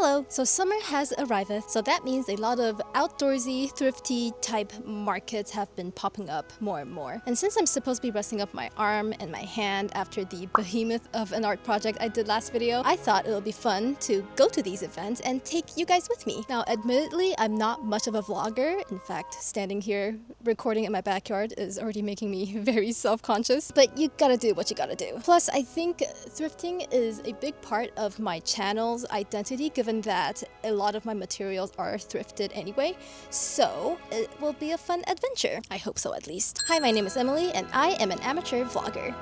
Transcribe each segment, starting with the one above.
Hello! So summer has arrived, so that means a lot of outdoorsy, thrifty type markets have been popping up more and more. And since I'm supposed to be resting up my arm and my hand after the behemoth of an art project I did last video, I thought it would be fun to go to these events and take you guys with me. Now admittedly, I'm not much of a vlogger. In fact, standing here recording in my backyard is already making me very self-conscious, but you gotta do what you gotta do. Plus, I think thrifting is a big part of my channel's identity, given that a lot of my materials are thrifted anyway, so it will be a fun adventure. I hope so, at least. Hi, my name is Emily, and I am an amateur vlogger.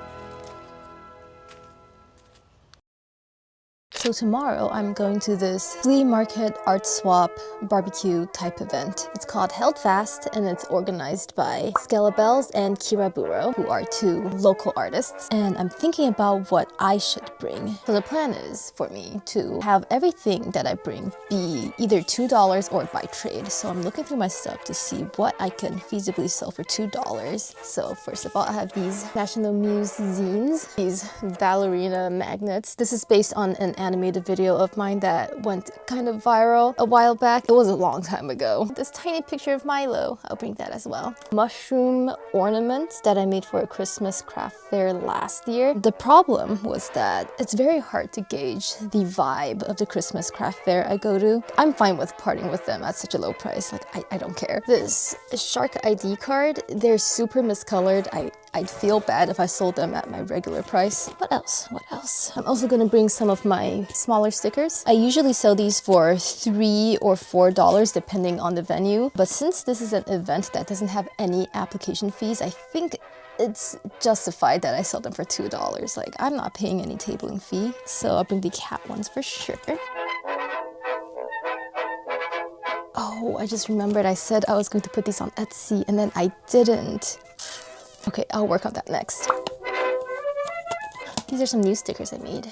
So tomorrow I'm going to this flea market art swap barbecue type event. It's called Held Fast and it's organized by Skelebells and Kiraburo, who are two local artists. And I'm thinking about what I should bring. So the plan is for me to have everything that I bring be either $2 or by trade. So I'm looking through my stuff to see what I can feasibly sell for $2. So first of all, I have these National Muse zines, these ballerina magnets. This is based on an animated video of mine that went kind of viral a while back. It was a long time ago. This tiny picture of Milo, I'll bring that as well. Mushroom ornaments that I made for a Christmas craft fair last year. The problem was that it's very hard to gauge the vibe of the Christmas craft fair I go to. I'm fine with parting with them at such a low price, like I don't care. This Shark ID card, they're super miscolored. I'd feel bad if I sold them at my regular price. What else? What else? I'm also gonna bring some of my smaller stickers. I usually sell these for $3 or $4 depending on the venue, but since this is an event that doesn't have any application fees, I think it's justified that I sell them for $2. Like, I'm not paying any tabling fee, so I'll bring the cat ones for sure. Oh, I just remembered I said I was going to put these on Etsy and then I didn't. Okay, I'll work on that next. These are some new stickers I made.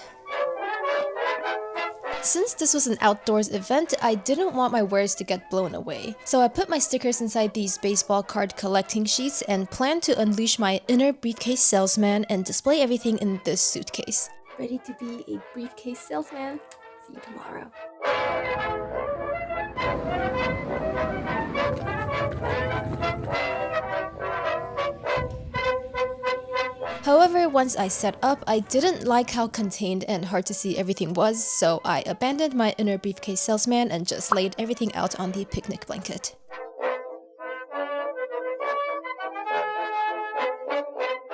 Since this was an outdoors event, I didn't want my wares to get blown away. So I put my stickers inside these baseball card collecting sheets and plan to unleash my inner briefcase salesman and display everything in this suitcase. Ready to be a briefcase salesman? See you tomorrow. However, once I set up, I didn't like how contained and hard to see everything was, so I abandoned my inner briefcase salesman and just laid everything out on the picnic blanket.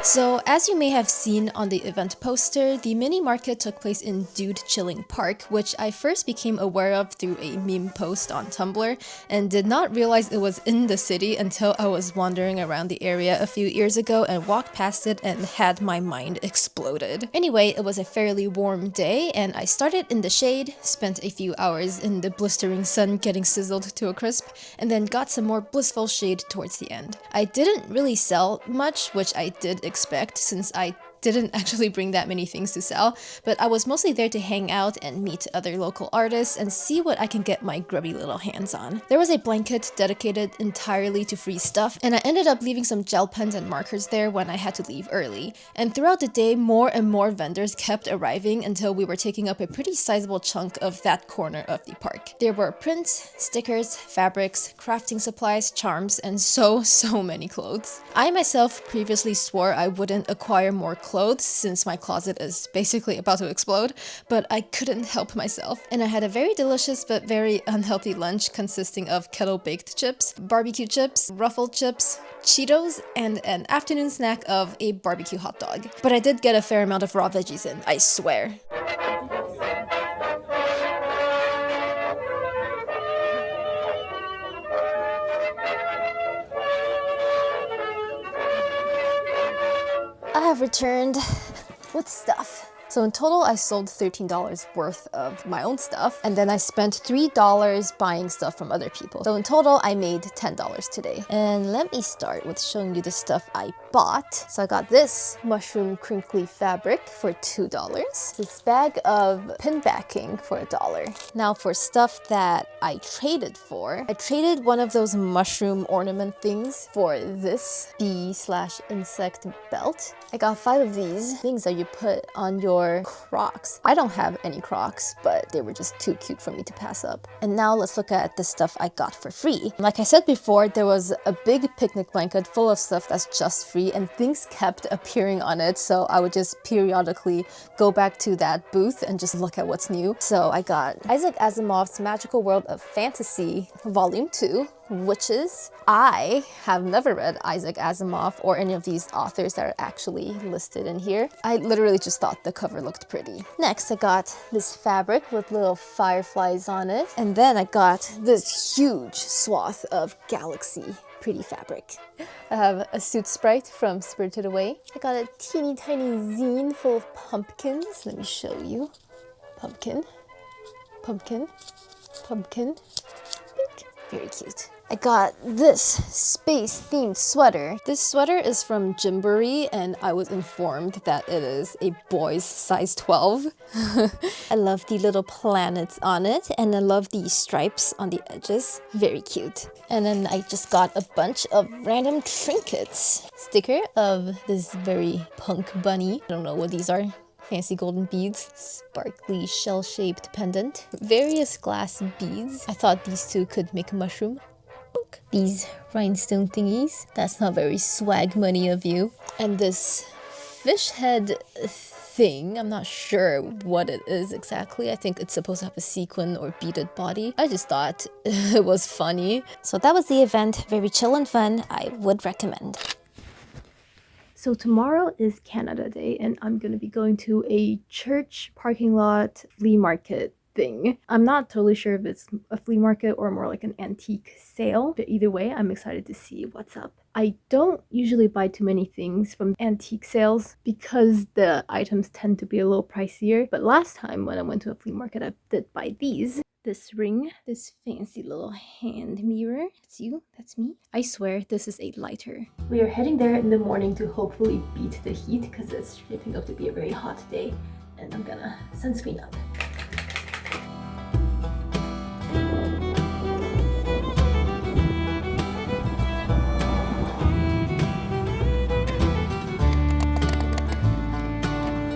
So, as you may have seen on the event poster, the mini market took place in Dude Chilling Park, which I first became aware of through a meme post on Tumblr, and did not realize it was in the city until I was wandering around the area a few years ago and walked past it and had my mind exploded. Anyway, it was a fairly warm day, and I started in the shade, spent a few hours in the blistering sun getting sizzled to a crisp, and then got some more blissful shade towards the end. I didn't really sell much, which I did expect since I didn't actually bring that many things to sell, but I was mostly there to hang out and meet other local artists and see what I can get my grubby little hands on. There was a blanket dedicated entirely to free stuff, and I ended up leaving some gel pens and markers there when I had to leave early. And throughout the day, more and more vendors kept arriving until we were taking up a pretty sizable chunk of that corner of the park. There were prints, stickers, fabrics, crafting supplies, charms, and so many clothes. I myself previously swore I wouldn't acquire more clothes since my closet is basically about to explode, but I couldn't help myself. And I had a very delicious but very unhealthy lunch consisting of kettle baked chips, barbecue chips, ruffled chips, Cheetos, and an afternoon snack of a barbecue hot dog. But I did get a fair amount of raw veggies in, I swear. I have returned with stuff. So in total, I sold $13 worth of my own stuff, and then I spent $3 buying stuff from other people. So in total, I made $10 today. And let me start with showing you the stuff I bought. So I got this mushroom crinkly fabric for $2. This bag of pin backing for $1. Now for stuff that I traded for, I traded one of those mushroom ornament things for this bee/insect belt. I got 5 of these things that you put on your for Crocs. I don't have any Crocs, but they were just too cute for me to pass up. And now let's look at the stuff I got for free. Like I said before, there was a big picnic blanket full of stuff that's just free, and things kept appearing on it, so I would just periodically go back to that booth and just look at what's new. So I got Isaac Asimov's Magical World of Fantasy Volume 2, Witches. I have never read Isaac Asimov or any of these authors that are actually listed in here. I literally just thought the cover looked pretty. Next, I got this fabric with little fireflies on it. And then I got this huge swath of Galaxy pretty fabric. I have a suit sprite from Spirited Away. I got a teeny tiny zine full of pumpkins. Let me show you. Pumpkin, pumpkin, pumpkin. Very cute. I got this space-themed sweater. This sweater is from Gymboree, and I was informed that it is a boy's size 12. I love the little planets on it, and I love the stripes on the edges. Very cute. And then I just got a bunch of random trinkets. Sticker of this very punk bunny. I don't know what these are. Fancy golden beads, sparkly shell-shaped pendant, various glass beads. I thought these two could make a mushroom. These rhinestone thingies. That's not very swag money of you. And this fish head thing, I'm not sure what it is exactly. I think it's supposed to have a sequin or beaded body. I just thought it was funny. So that was the event. Very chill and fun. I would recommend. So tomorrow is Canada Day, and I'm going to be going to a church parking lot flea market thing. I'm not totally sure if it's a flea market or more like an antique sale, but either way, I'm excited to see what's up. I don't usually buy too many things from antique sales because the items tend to be a little pricier, but last time when I went to a flea market, I did buy these. This ring, this fancy little hand mirror. That's you, that's me. I swear this is a lighter. We are heading there in the morning to hopefully beat the heat because it's shaping up to be a very hot day, and I'm gonna sunscreen up.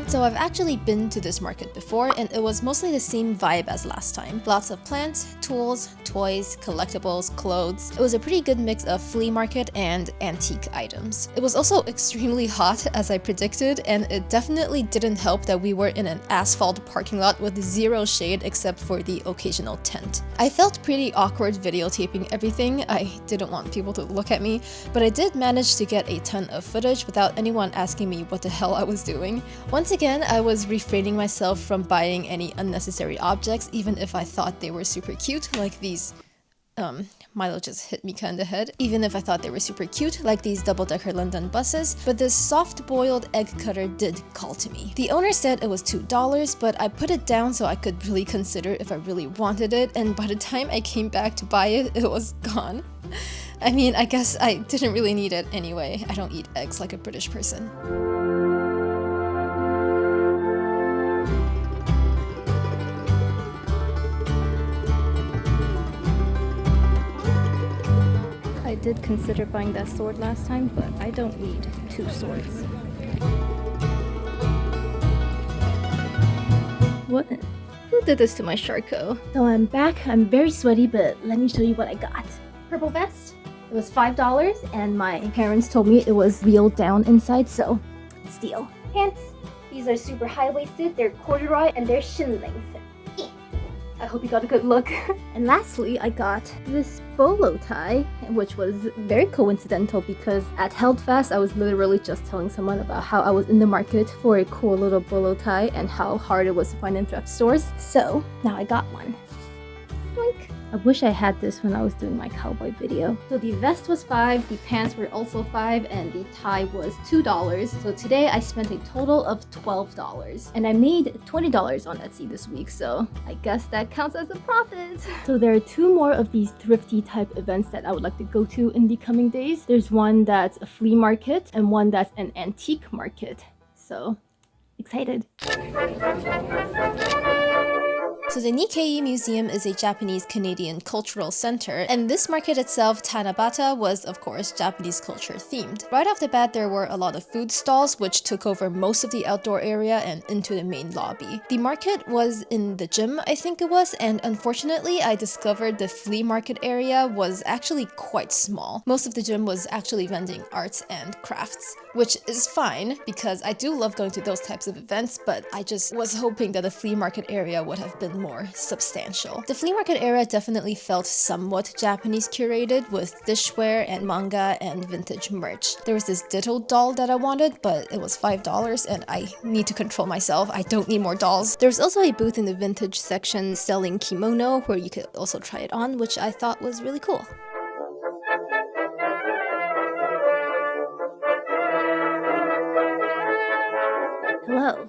So I've actually been to this market before, and it was mostly the same vibe as last time. Lots of plants, tools, toys, collectibles, clothes. It was a pretty good mix of flea market and antique items. It was also extremely hot as I predicted, and it definitely didn't help that we were in an asphalt parking lot with zero shade except for the occasional tent. I felt pretty awkward videotaping everything. I didn't want people to look at me, but I did manage to get a ton of footage without anyone asking me what the hell I was doing. Once again, I was refraining myself from buying any unnecessary objects, even if I thought they were super cute, like these. Milo just hit me kinda the head. Even if I thought they were super cute, like these double-decker London buses, but this soft-boiled egg cutter did call to me. The owner said it was $2, but I put it down so I could really consider if I really wanted it, and by the time I came back to buy it, it was gone. I mean, I guess I didn't really need it anyway. I don't eat eggs like a British person. I did consider buying that sword last time, but I don't need two swords. What? Who did this to my Sharko? So I'm back. I'm very sweaty, but let me show you what I got. Purple vest. It was $5, and my parents told me it was reeled down inside, so steal. Pants. These are super high-waisted. They're corduroy, and they're shin length. I hope you got a good look. And lastly, I got this bolo tie, which was very coincidental because at Heldfast, I was literally just telling someone about how I was in the market for a cool little bolo tie and how hard it was to find in thrift stores. So now I got one. Doink. I wish I had this when I was doing my cowboy video. So the vest was $5, the pants were also $5, and the tie was $2. So today I spent a total of $12. And I made $20 on Etsy this week, so I guess that counts as a profit. So there are two more of these thrifty type events that I would like to go to in the coming days. There's one that's a flea market and one that's an antique market. So excited. So the Nikkei Museum is a Japanese-Canadian cultural center, and this market itself, Tanabata, was of course Japanese culture themed. Right off the bat, there were a lot of food stalls, which took over most of the outdoor area and into the main lobby. The market was in the gym, I think it was, and unfortunately, I discovered the flea market area was actually quite small. Most of the gym was actually vending arts and crafts, which is fine because I do love going to those types of events, but I just was hoping that the flea market area would have been more substantial. The flea market area definitely felt somewhat Japanese curated with dishware and manga and vintage merch. There was this Ditto doll that I wanted, but it was $5 and I need to control myself. I don't need more dolls. There was also a booth in the vintage section selling kimono where you could also try it on, which I thought was really cool. Hello.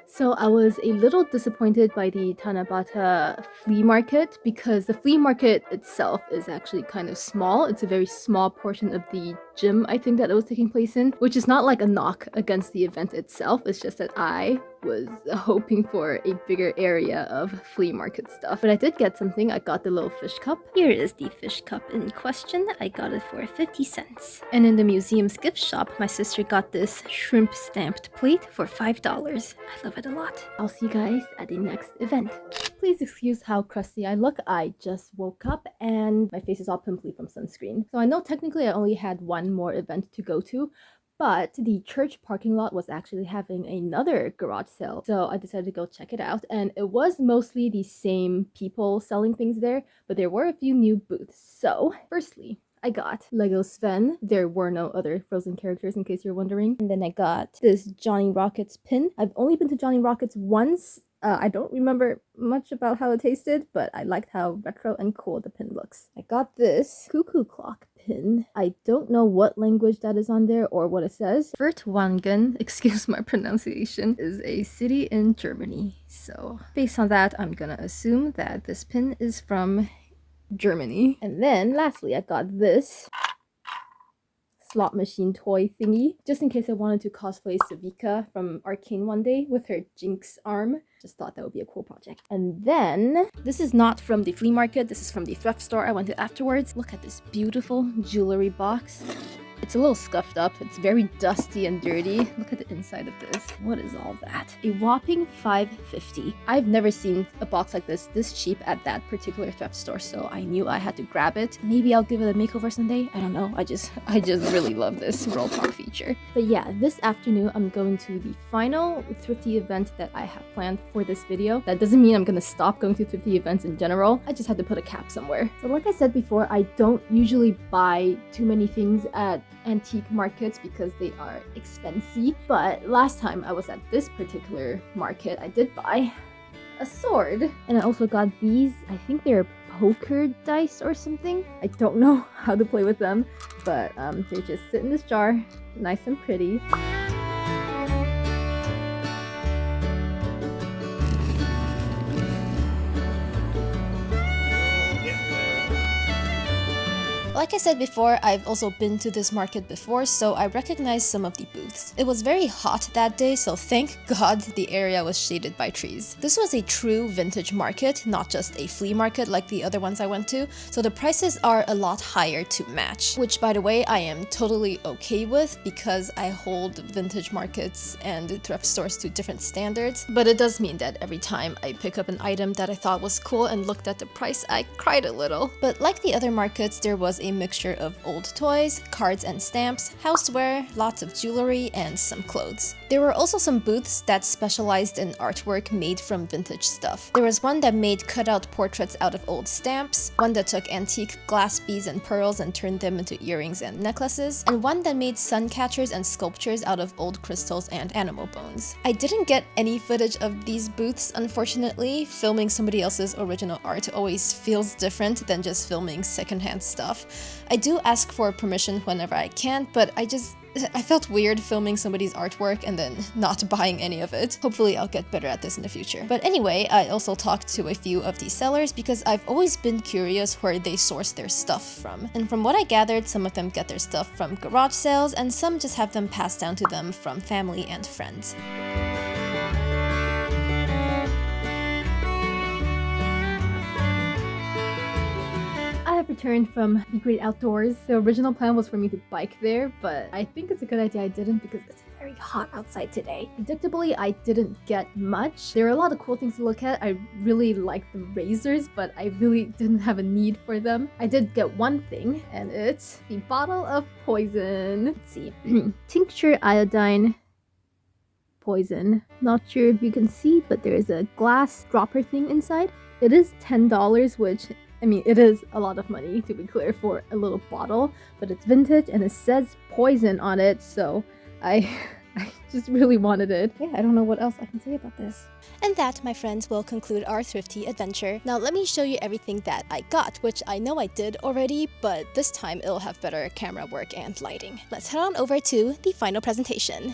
So I was a little disappointed by the Tanabata flea market because the flea market itself is actually kind of small. It's a very small portion of the gym, I think, that it was taking place in, which is not like a knock against the event itself. It's just that I was hoping for a bigger area of flea market stuff. But I did get something. I got the little fish cup. Here is the fish cup in question. I got it for 50 cents. And in the museum's gift shop, my sister got this shrimp stamped plate for $5. I love it a lot. I'll see you guys at the next event. Please excuse how crusty I look. I just woke up and my face is all pimply from sunscreen. So I know technically I only had one more event to go to, but the church parking lot was actually having another garage sale. So I decided to go check it out. And it was mostly the same people selling things there, but there were a few new booths. So firstly, I got Lego Sven. There were no other Frozen characters in case you're wondering. And then I got this Johnny Rockets pin. I've only been to Johnny Rockets once. I don't remember much about how it tasted, but I liked how retro and cool the pin looks. I got this cuckoo clock pin. I don't know what language that is on there or what it says. Furtwangen, excuse my pronunciation, is a city in Germany. So based on that, I'm gonna assume that this pin is from Germany. And then lastly, I got this slot machine toy thingy, just in case I wanted to cosplay Savika from Arcane one day with her Jinx arm. Just thought that would be a cool project. And then, this is not from the flea market, this is from the thrift store I went to afterwards. Look at this beautiful jewelry box. It's a little scuffed up, it's very dusty and dirty. Look at the inside of this. What is all that? A whopping $5.50. I've never seen a box like this cheap at that particular thrift store, so I knew I had to grab it. Maybe I'll give it a makeover someday. I don't know. I just really love this roll top feature. But yeah, this afternoon I'm going to the final thrifty event that I have planned for this video. That doesn't mean I'm gonna stop going to thrifty events in general. I just had to put a cap somewhere. So like I said before, I don't usually buy too many things at antique markets because they are expensive. But last time I was at this particular market, I did buy a sword. And I also got these, I think they're poker dice or something. I don't know how to play with them, but they just sit in this jar, nice and pretty. Like I said before, I've also been to this market before, so I recognized some of the booths. It was very hot that day, so thank God the area was shaded by trees. This was a true vintage market, not just a flea market like the other ones I went to, so the prices are a lot higher to match, which by the way I am totally okay with because I hold vintage markets and thrift stores to different standards, but it does mean that every time I pick up an item that I thought was cool and looked at the price, I cried a little. But like the other markets, there was a mixture of old toys, cards and stamps, houseware, lots of jewelry, and some clothes. There were also some booths that specialized in artwork made from vintage stuff. There was one that made cutout portraits out of old stamps, one that took antique glass beads and pearls and turned them into earrings and necklaces, and one that made sun catchers and sculptures out of old crystals and animal bones. I didn't get any footage of these booths, unfortunately. Filming somebody else's original art always feels different than just filming secondhand stuff. I do ask for permission whenever I can, but I felt weird filming somebody's artwork and then not buying any of it. Hopefully I'll get better at this in the future. But anyway, I also talked to a few of these sellers because I've always been curious where they source their stuff from. And from what I gathered, some of them get their stuff from garage sales and some just have them passed down to them from family and friends. returned from the Great Outdoors. The original plan was for me to bike there, but I think it's a good idea I didn't because it's very hot outside today. Predictably, I didn't get much. There are a lot of cool things to look at. I really like the razors, but I really didn't have a need for them. I did get one thing, and it's the bottle of poison. Let's see. Tincture iodine poison. Not sure if you can see, but there is a glass dropper thing inside. It is $10, which, I mean, it is a lot of money, to be clear, for a little bottle, but it's vintage and it says poison on it, so I just really wanted it. Yeah, I don't know what else I can say about this. And that, my friends, will conclude our thrifty adventure. Now let me show you everything that I got, which I know I did already, but this time it'll have better camera work and lighting. Let's head on over to the final presentation.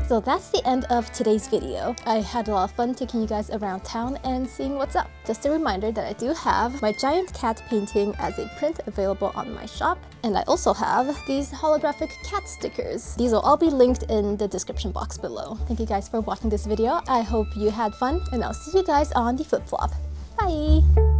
So that's the end of today's video. I had a lot of fun taking you guys around town and seeing what's up. Just a reminder that I do have my giant cat painting as a print available on my shop. And I also have these holographic cat stickers. These will all be linked in the description box below. Thank you guys for watching this video. I hope you had fun, and I'll see you guys on the flip-flop. Bye!